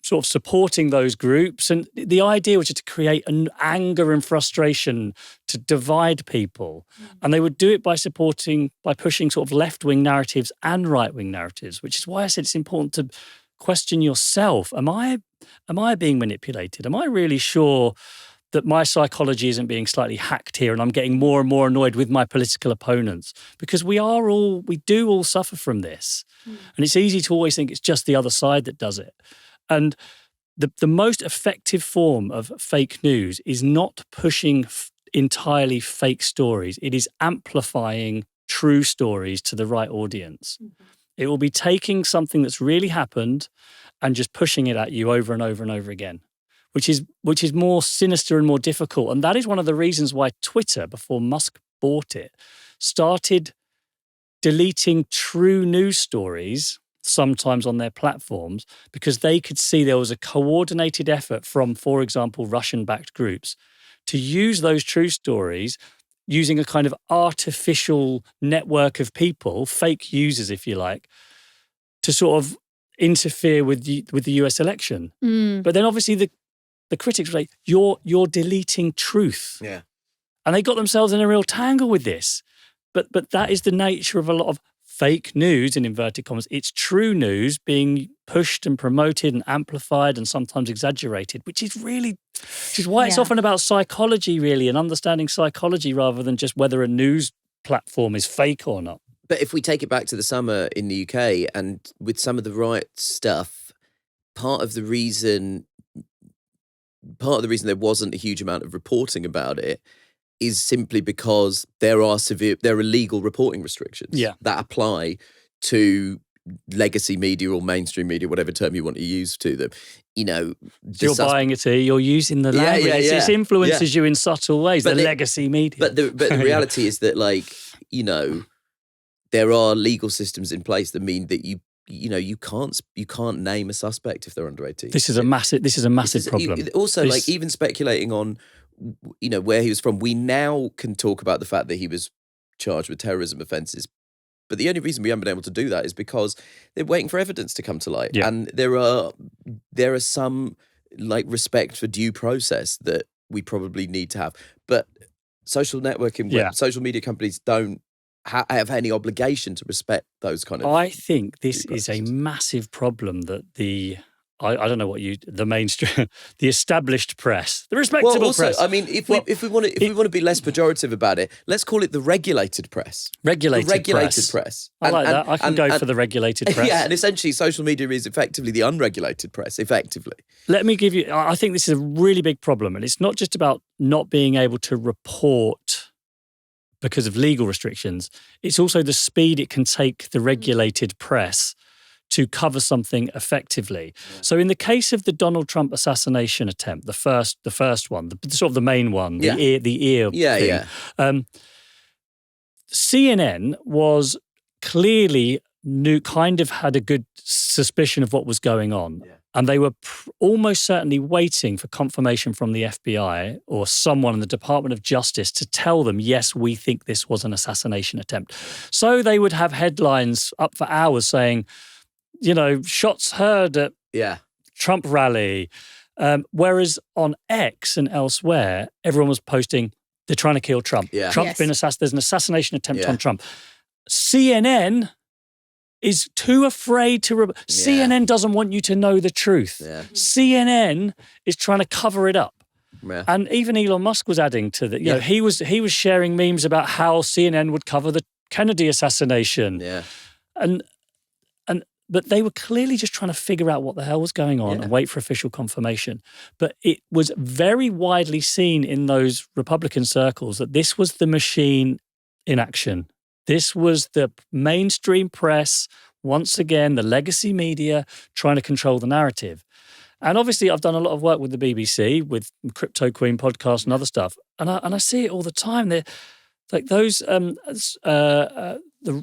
sort of supporting those groups. And the idea was just to create an anger and frustration to divide people. And they would do it by pushing sort of left-wing narratives and right-wing narratives, which is why I said it's important to question yourself. Am I being manipulated? Am I really sure that my psychology isn't being slightly hacked here and I'm getting more and more annoyed with my political opponents? Because we do all suffer from this. And it's easy to always think it's just the other side that does it. And the most effective form of fake news is not pushing entirely fake stories. It is amplifying true stories to the right audience. It will be taking something that's really happened and just pushing it at you over and over and over again, which is more sinister and more difficult. And that is one of the reasons why Twitter, before Musk bought it, started deleting true news stories sometimes on their platforms, because they could see there was a coordinated effort from, for example, Russian-backed groups to use those true stories using a kind of artificial network of people, fake users, if you like, to sort of interfere with the US election. But then obviously the critics were like, you're deleting truth. Yeah. And they got themselves in a real tangle with this. But that is the nature of a lot of fake news, in inverted commas. It's true news being pushed and promoted and amplified and sometimes exaggerated, which is why it's often about psychology, really, and understanding psychology rather than just whether a news platform is fake or not. But if we take it back to the summer in the UK and with some of the riot stuff, part of the reason there wasn't a huge amount of reporting about it is simply because there are legal reporting restrictions that apply to legacy media or mainstream media, whatever term you want to use to them, you're buying it, you're using the language. It influences you in subtle ways. The legacy media. But the reality is that, there are legal systems in place that mean that you can't name a suspect if they're under 18. This is a massive problem. Also, even speculating on, where he was from, we now can talk about the fact that he was charged with terrorism offences. But the only reason we haven't been able to do that is because they're waiting for evidence to come to light. Yeah. And there are some respect for due process that we probably need to have. But social networking, social media companies don't have any obligation to respect those kind of. I think this is a massive problem that I don't know the mainstream, the established press, the respectable press. I mean, if we want to be less pejorative about it, let's call it the regulated press. Regulated press. I like that. I can go for the regulated press. Yeah, and essentially social media is effectively the unregulated press, effectively. Let me give you, I think this is a really big problem, and it's not just about not being able to report because of legal restrictions. It's also the speed it can take the regulated press to cover something effectively. Yeah. So in the case of the Donald Trump assassination attempt, the first one, the sort of the main one, the ear thing, CNN was clearly had a good suspicion of what was going on. Yeah. And they were almost certainly waiting for confirmation from the FBI or someone in the Department of Justice to tell them, yes, we think this was an assassination attempt. So they would have headlines up for hours saying, shots heard at Trump rally. Whereas on X and elsewhere, everyone was posting, they're trying to kill Trump. Yeah. Trump's been assassinated. There's an assassination attempt on Trump. CNN is too afraid to... CNN doesn't want you to know the truth. Yeah. CNN is trying to cover it up. Yeah. And even Elon Musk was adding to that. He was sharing memes about how CNN would cover the Kennedy assassination. Yeah. But they were clearly just trying to figure out what the hell was going on and wait for official confirmation. But it was very widely seen in those Republican circles that this was the machine in action. This was the mainstream press, once again, the legacy media, trying to control the narrative. And obviously, I've done a lot of work with the BBC, with Cryptoqueen podcast and other stuff. And I see it all the time. They're like those... the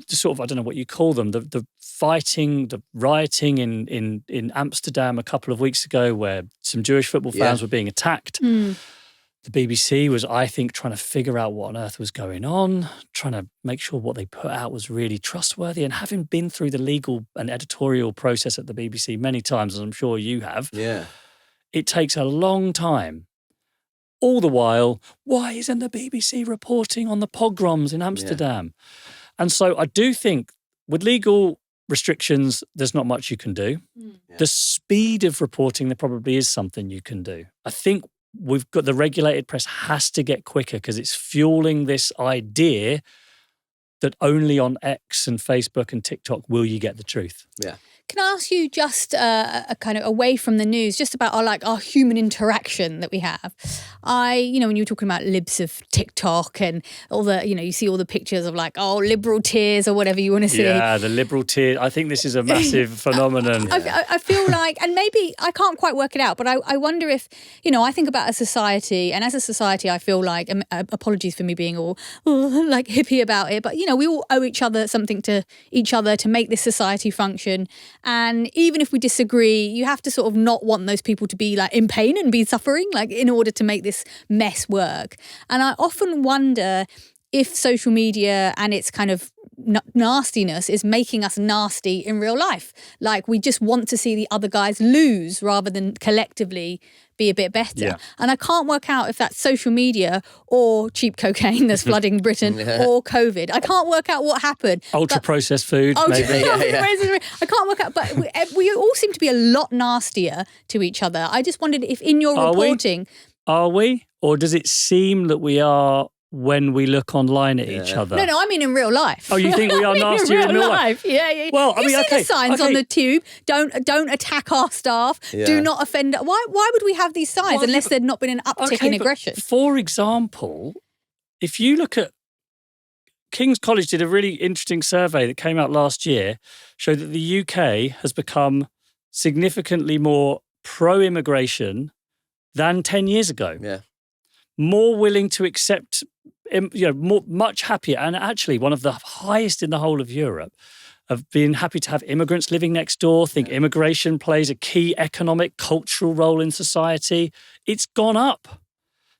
sort of, I don't know what you call them, the fighting, the rioting in Amsterdam a couple of weeks ago where some Jewish football fans were being attacked. Mm. The BBC was, I think, trying to figure out what on earth was going on, trying to make sure what they put out was really trustworthy. And having been through the legal and editorial process at the BBC many times, as I'm sure you have, it takes a long time. All the while, why isn't the BBC reporting on the pogroms in Amsterdam? Yeah. And so I do think with legal restrictions, there's not much you can do. Mm. Yeah. The speed of reporting, there probably is something you can do. I think we've got the regulated press has to get quicker because it's fueling this idea that only on X and Facebook and TikTok will you get the truth. Yeah. Can I ask you just a kind of away from the news, just about our human interaction that we have? When you were talking about libs of TikTok and all the, you see all the pictures of liberal tears or whatever you want to see. Yeah, the liberal tear. I think this is a massive phenomenon. I feel like, and maybe I can't quite work it out, but I wonder if, I think about a society, and as a society, I feel like, apologies for me being all hippie about it, but, we all owe each other something to each other to make this society function. And even if we disagree, you have to sort of not want those people to be in pain and be suffering, in order to make this mess work. And I often wonder if social media and its kind of nastiness is making us nasty in real life. We just want to see the other guys lose rather than collectively be a bit better. Yeah. And I can't work out if that's social media or cheap cocaine that's flooding Britain or COVID. I can't work out what happened. Ultra-processed food, maybe. I can't work out. But we all seem to be a lot nastier to each other. I just wondered if in your reporting... Are we? Or does it seem that we are when we look online at each other? No, I mean in real life. Oh, you think we are nastier in real life? Yeah. Well, you see the signs on the tube. Don't attack our staff. Yeah. Do not offend. Why would we have these signs unless there'd not been an uptick in aggression? For example, if you look at King's College did a really interesting survey that came out last year, showed that the UK has become significantly more pro-immigration than 10 years ago. Yeah. More willing to accept, much happier, and actually one of the highest in the whole of Europe, of being happy to have immigrants living next door, think immigration plays a key economic, cultural role in society. It's gone up.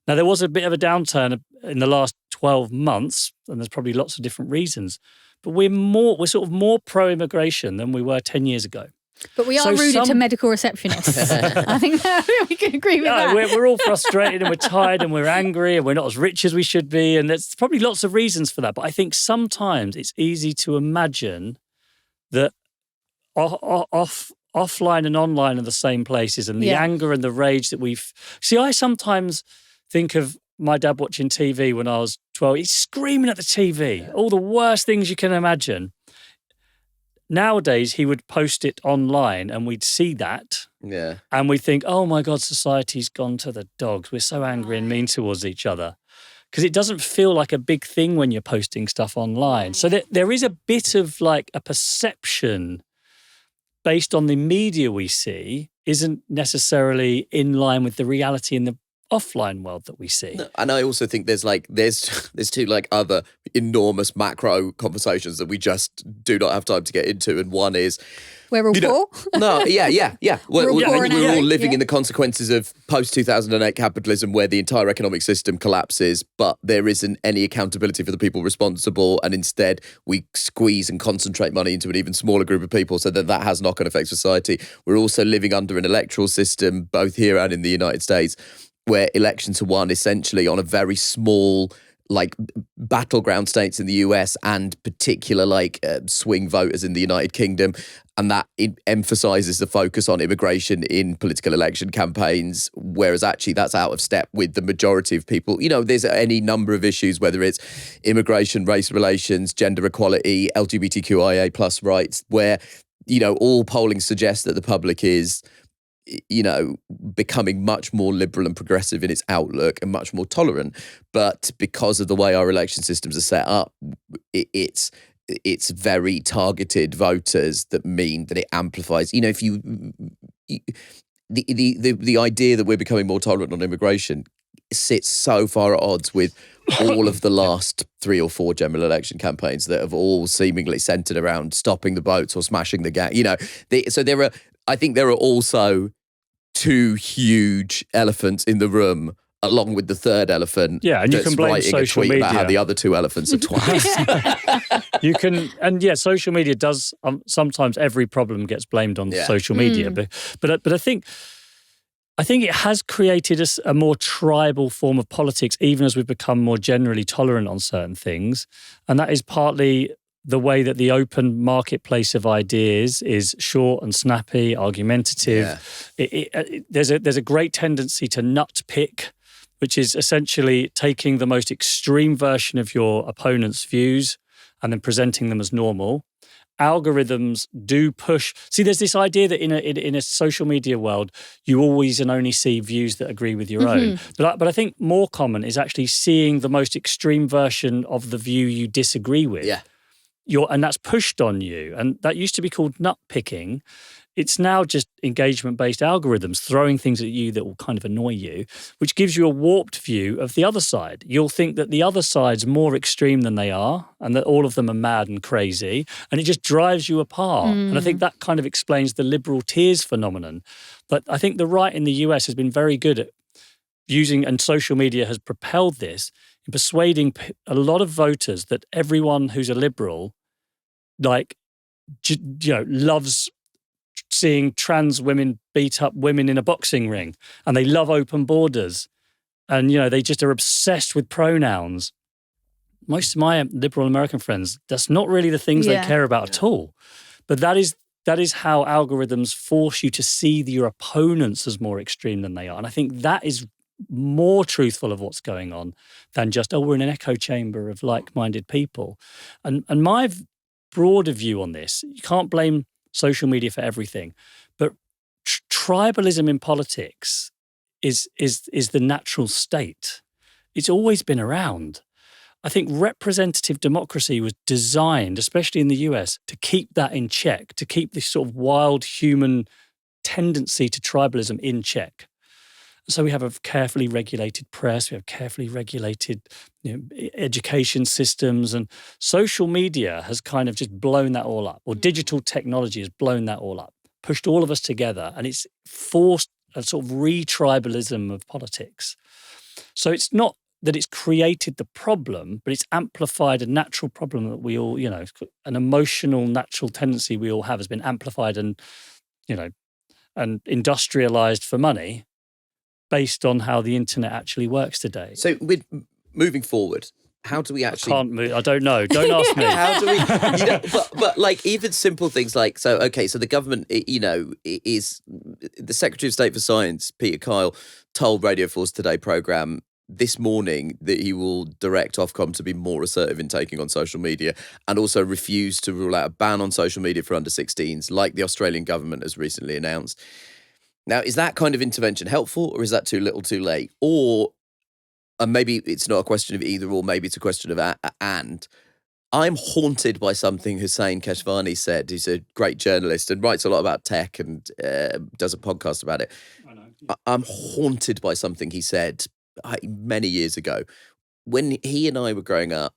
Now, there was a bit of a downturn in the last 12 months, and there's probably lots of different reasons, but we're sort of more pro-immigration than we were 10 years ago. But we are rooted to medical receptionists. I think we can agree with that. We're all frustrated and we're tired and we're angry and we're not as rich as we should be. And there's probably lots of reasons for that. But I think sometimes it's easy to imagine that offline and online are the same places, and the anger and the rage that I sometimes think of my dad watching TV when I was 12. He's screaming at the TV, all the worst things you can imagine. Nowadays, he would post it online and we'd see that. Yeah. And we'd think, oh my God, society's gone to the dogs. We're so angry and mean towards each other. Because it doesn't feel like a big thing when you're posting stuff online. So there is a bit of like a perception based on the media we see isn't necessarily in line with the reality in the offline world that we see. No, and I also think there's two like other enormous macro conversations that we just do not have time to get into, and one is we're all poor. No, yeah. We're all living yeah. in the consequences of post-2008 capitalism, where the entire economic system collapses, but there isn't any accountability for the people responsible, and instead we squeeze and concentrate money into an even smaller group of people, so that has knock-on effects for society. We're also living under an electoral system, both here and in the United States, where elections are won essentially on a very small, like, battleground states in the US and particular, swing voters in the United Kingdom. And that emphasizes the focus on immigration in political election campaigns, whereas actually that's out of step with the majority of people. You know, there's any number of issues, whether it's immigration, race relations, gender equality, LGBTQIA plus rights, where, all polling suggests that the public is, becoming much more liberal and progressive in its outlook and much more tolerant. But because of the way our election systems are set up, it's very targeted voters that mean that it amplifies. If the idea that we're becoming more tolerant on immigration sits so far at odds with all of the last 3 or 4 general election campaigns that have all seemingly centered around stopping the boats or smashing the gang. I think there are also 2 huge elephants in the room, along with the third elephant. Yeah, and you can blame writing social a tweet media about how the other 2 elephants are twats. You can, and yeah, social media does. Sometimes every problem gets blamed on social media, but I think it has created a more tribal form of politics, even as we've become more generally tolerant on certain things, and that is partly the way that the open marketplace of ideas is short and snappy, argumentative. Yeah. There's a great tendency to nut pick, which is essentially taking the most extreme version of your opponent's views and then presenting them as normal. Algorithms do push. See, there's this idea that in a social media world, you always and only see views that agree with your own. But I think more common is actually seeing the most extreme version of the view you disagree with. Yeah. And that's pushed on you. And that used to be called nut picking. It's now just engagement-based algorithms throwing things at you that will kind of annoy you, which gives you a warped view of the other side. You'll think that the other side's more extreme than they are, and that all of them are mad and crazy, and it just drives you apart. And I think that kind of explains the liberal tears phenomenon. But I think the right in the US has been very good at using, and social media has propelled this, in persuading a lot of voters that everyone who's a liberal, loves seeing trans women beat up women in a boxing ring, and they love open borders, and they just are obsessed with pronouns. Most of my liberal American friends, that's not really the things they care about at all. But that is how algorithms force you to see your opponents as more extreme than they are. And I think that is more truthful of what's going on than just, we're in an echo chamber of like-minded people. And my broader view on this, you can't blame social media for everything, but tribalism in politics is the natural state. It's always been around. I think representative democracy was designed, especially in the US, to keep that in check, to keep this sort of wild human tendency to tribalism in check. So we have a carefully regulated press, we have carefully regulated education systems, and social media has kind of just blown that all up, or digital technology has blown that all up, pushed all of us together, and it's forced a sort of re-tribalism of politics. So it's not that it's created the problem, but it's amplified a natural problem that we all, an emotional, natural tendency we all have has been amplified and industrialized for money based on how the internet actually works today. So with moving forward, how do we actually... I can't move. I don't know. Don't ask me. How do we... but like even simple things like, so the government, is... The Secretary of State for Science, Peter Kyle, told Radio 4's Today programme this morning that he will direct Ofcom to be more assertive in taking on social media, and also refuse to rule out a ban on social media for under 16s, like the Australian government has recently announced. Now, is that kind of intervention helpful, or is that too little too late? Or maybe it's not a question of either or, maybe it's a question of and. I'm haunted by something Hussein Keshvani said. He's a great journalist and writes a lot about tech and does a podcast about it. I know. I'm haunted by something he said many years ago. When he and I were growing up,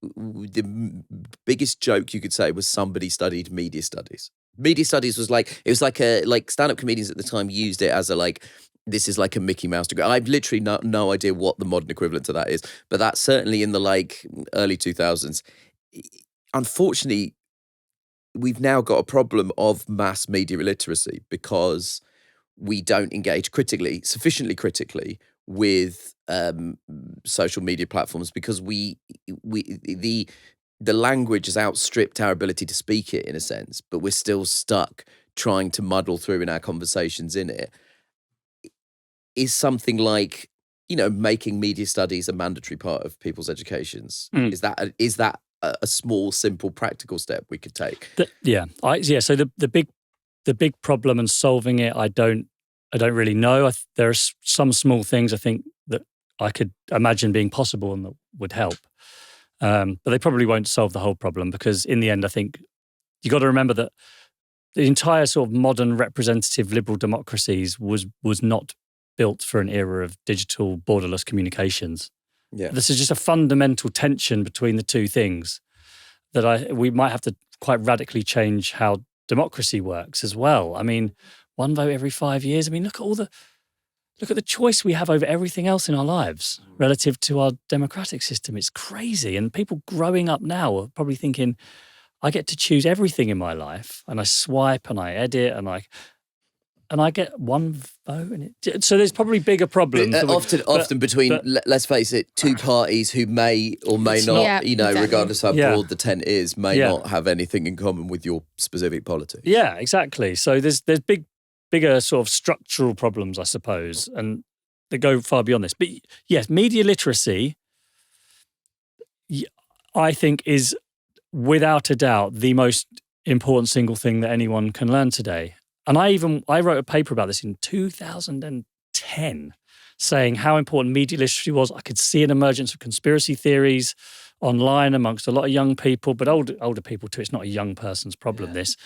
the biggest joke you could say was somebody studied media studies. Media studies was like stand-up comedians at the time used it as this is like a Mickey Mouse degree. I've literally no idea what the modern equivalent to that is, but that's certainly in the early 2000s. Unfortunately, we've now got a problem of mass media illiteracy because we don't engage sufficiently critically with social media platforms, because the language has outstripped our ability to speak it in a sense, but we're still stuck trying to muddle through in our conversations in it. Is something like, making media studies a mandatory part of people's educations? Is that a small, simple, practical step we could take? So the big problem and solving it, I don't really know. There are some small things I think that I could imagine being possible and that would help. But they probably won't solve the whole problem, because in the end, I think you got to remember that the entire sort of modern representative liberal democracies was not built for an era of digital borderless communications. Yeah. This is just a fundamental tension between the two things that we might have to quite radically change how democracy works as well. I mean, one vote every 5 years. I mean, look at the choice we have over everything else in our lives relative to our democratic system. It's crazy. And people growing up now are probably thinking, I get to choose everything in my life, and I swipe and I edit and I get one vote. So there's probably bigger problems. Often between, let's face it, two parties who may or may not, exactly. Regardless how broad the tent is, may not have anything in common with your specific politics. Yeah, exactly. So there's bigger sort of structural problems, I suppose, and they go far beyond this. But yes, media literacy, I think, is without a doubt the most important single thing that anyone can learn today. And I wrote a paper about this in 2010, saying how important media literacy was. I could see an emergence of conspiracy theories online amongst a lot of young people, but older people too. It's not a young person's problem, this.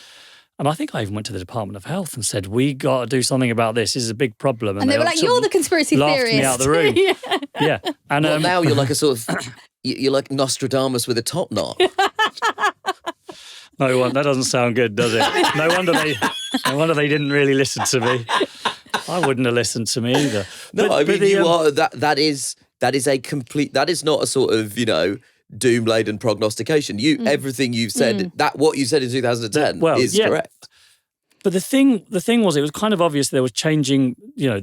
And I think I even went to the Department of Health and said, we got to do something about this. This is a big problem. And they were like, you're the conspiracy theorist. Me out the room. Yeah. And now you're like a sort of, you're like Nostradamus with a top knot. No, that doesn't sound good, does it? No wonder they didn't really listen to me. I wouldn't have listened to me either. You are, that is a complete, that is not a sort of, doom-laden prognostication. Everything you've said, what you said in 2010 is correct. But the thing was, it was kind of obvious there was changing, there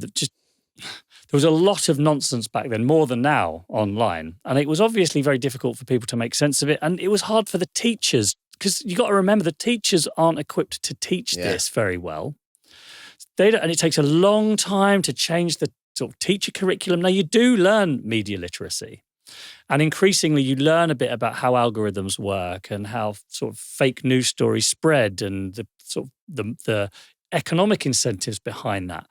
was a lot of nonsense back then, more than now, online. And it was obviously very difficult for people to make sense of it. And it was hard for the teachers, because you got to remember the teachers aren't equipped to teach this very well. And it takes a long time to change the sort of teacher curriculum. Now, you do learn media literacy. And increasingly, you learn a bit about how algorithms work and how sort of fake news stories spread and the economic incentives behind that.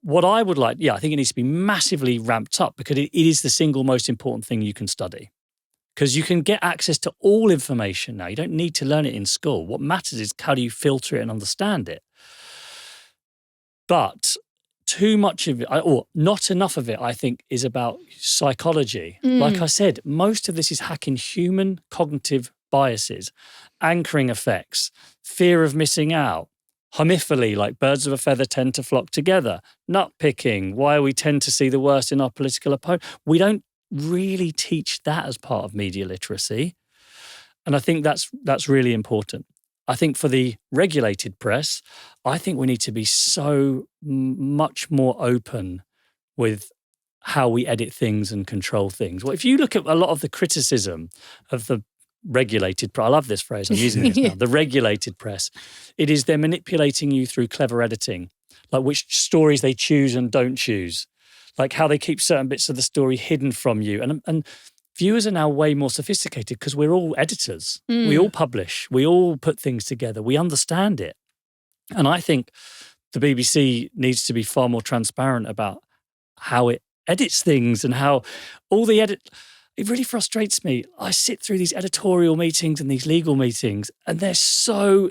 What I would like, I think it needs to be massively ramped up, because it is the single most important thing you can study. because you can get access to all information now. You don't need to learn it in school. What matters is how do you filter it and understand it. But too much of it, or not enough of it, I think, is about psychology. Like I said, most of this is hacking human cognitive biases, anchoring effects, fear of missing out, homophily, like birds of a feather tend to flock together, nut picking, why we tend to see the worst in our political opponent. We don't really teach that as part of media literacy. And I think that's really important. I think for the regulated press, I think we need to be so much more open with how we edit things and control things. Well, if you look at a lot of the criticism of the regulated press, I love this phrase, I'm using this now, the regulated press, it is they're manipulating you through clever editing, like which stories they choose and don't choose, like how they keep certain bits of the story hidden from you. And viewers are now way more sophisticated because we're all editors. We all publish. We all put things together. We understand it. And I think the BBC needs to be far more transparent about how it edits things and how all the edit... It really frustrates me. I sit through these editorial meetings and these legal meetings, and there's so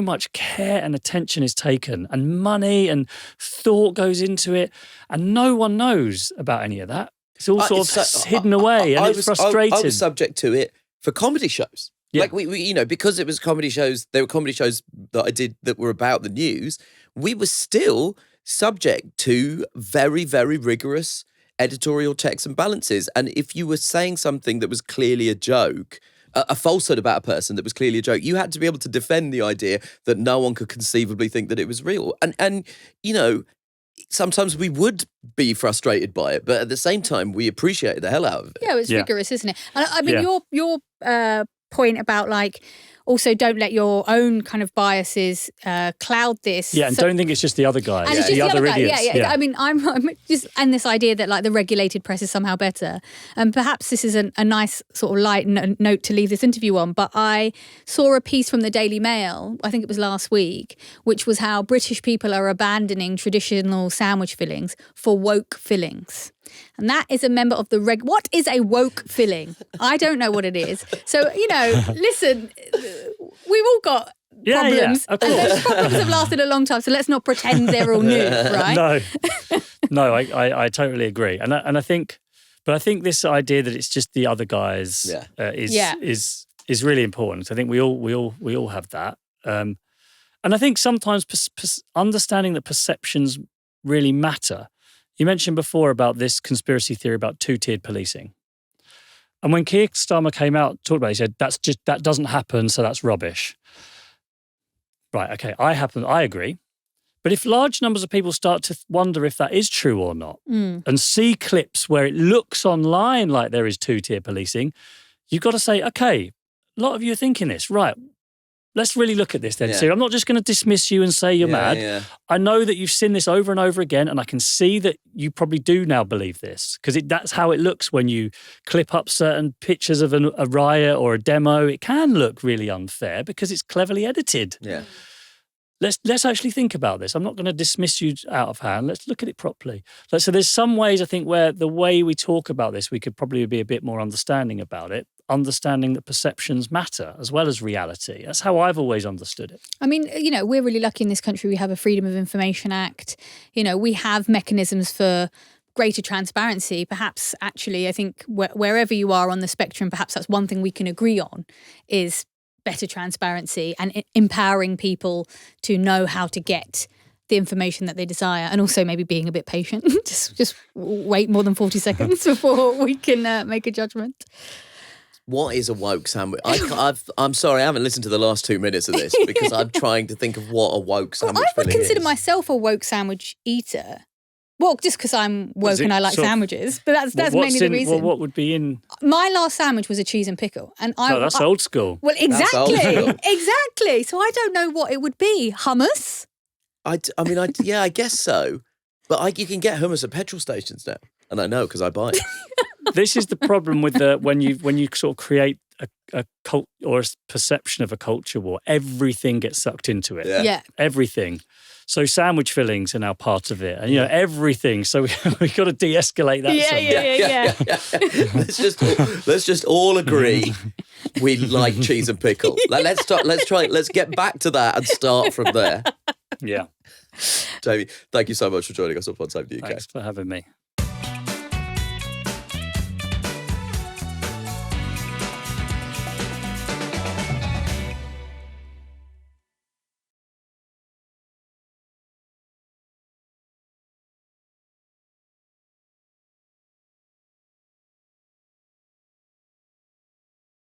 much care and attention is taken, and money and thought goes into it, and no one knows about any of that. It's all sort of hidden away, and it's frustrating. I was subject to it for comedy shows. Yeah. Like we because it was comedy shows, there were comedy shows that I did that were about the news. We were still subject to very, very rigorous editorial checks and balances. And if you were saying something that was clearly a joke, a falsehood about a person that was clearly a joke, you had to be able to defend the idea that no one could conceivably think that it was real. And sometimes we would be frustrated by it, but at the same time, we appreciated the hell out of it. Yeah, it's rigorous, isn't it? And I mean, your point about like, also don't let your own kind of biases cloud this. Yeah, and don't think it's just the other guys, and it's just the other guy. idiots. Yeah. I mean, I'm just, and this idea that like the regulated press is somehow better. And perhaps this is a nice sort of light note to leave this interview on, but I saw a piece from the Daily Mail, I think it was last week, which was how British people are abandoning traditional sandwich fillings for woke fillings. And that is a member of the What is a woke filling? I don't know what it is. So, listen, we've all got problems. Yeah, and those problems have lasted a long time. So let's not pretend they're all new, right? No, I totally agree. And I think this idea that it's just the other guys is really important. I think we all have that. And I think sometimes understanding that perceptions really matter. You mentioned before about this conspiracy theory about two-tiered policing. And when Keir Starmer came out, talked about it, he said, that doesn't happen, so that's rubbish. Right, okay, I agree. But if large numbers of people start to wonder if that is true or not, and see clips where it looks online like there is two-tier policing, you've got to say, okay, a lot of you are thinking this, right, let's really look at this then. So I'm not just going to dismiss you and say you're mad. Yeah. I know that you've seen this over and over again, and I can see that you probably do now believe this, because that's how it looks when you clip up certain pictures of a riot or a demo. It can look really unfair because it's cleverly edited. Yeah. Let's actually think about this. I'm not going to dismiss you out of hand. Let's look at it properly. So there's some ways, I think, where the way we talk about this, we could probably be a bit more understanding about it, understanding that perceptions matter as well as reality. That's how I've always understood it. I mean, we're really lucky in this country. We have a Freedom of Information Act. We have mechanisms for greater transparency. Perhaps, actually, I think wherever you are on the spectrum, perhaps that's one thing we can agree on is better transparency and empowering people to know how to get the information that they desire, and also maybe being a bit patient. just wait more than 40 seconds before we can make a judgment. What is a woke sandwich? I'm sorry, I haven't listened to the last 2 minutes of this because I'm trying to think of what a woke sandwich I would consider is. myself a woke sandwich eater. Well, just because I'm woke and I like sandwiches, but that's mainly the reason. What would be in? My last sandwich was a cheese and pickle, and that's old school. Well, exactly, exactly. So I don't know what it would be. Hummus? I guess so. But you can get hummus at petrol stations now, and I know because I buy it. This is the problem with when you sort of create a cult or a perception of a culture war, everything gets sucked into it. Yeah. Everything. So sandwich fillings are now part of it, and everything. So we've got to de-escalate that. Yeah. Let's just all agree we like cheese and pickle. Let's get back to that and start from there. Yeah. Jamie, thank you so much for joining us on One Time UK. Thanks for having me.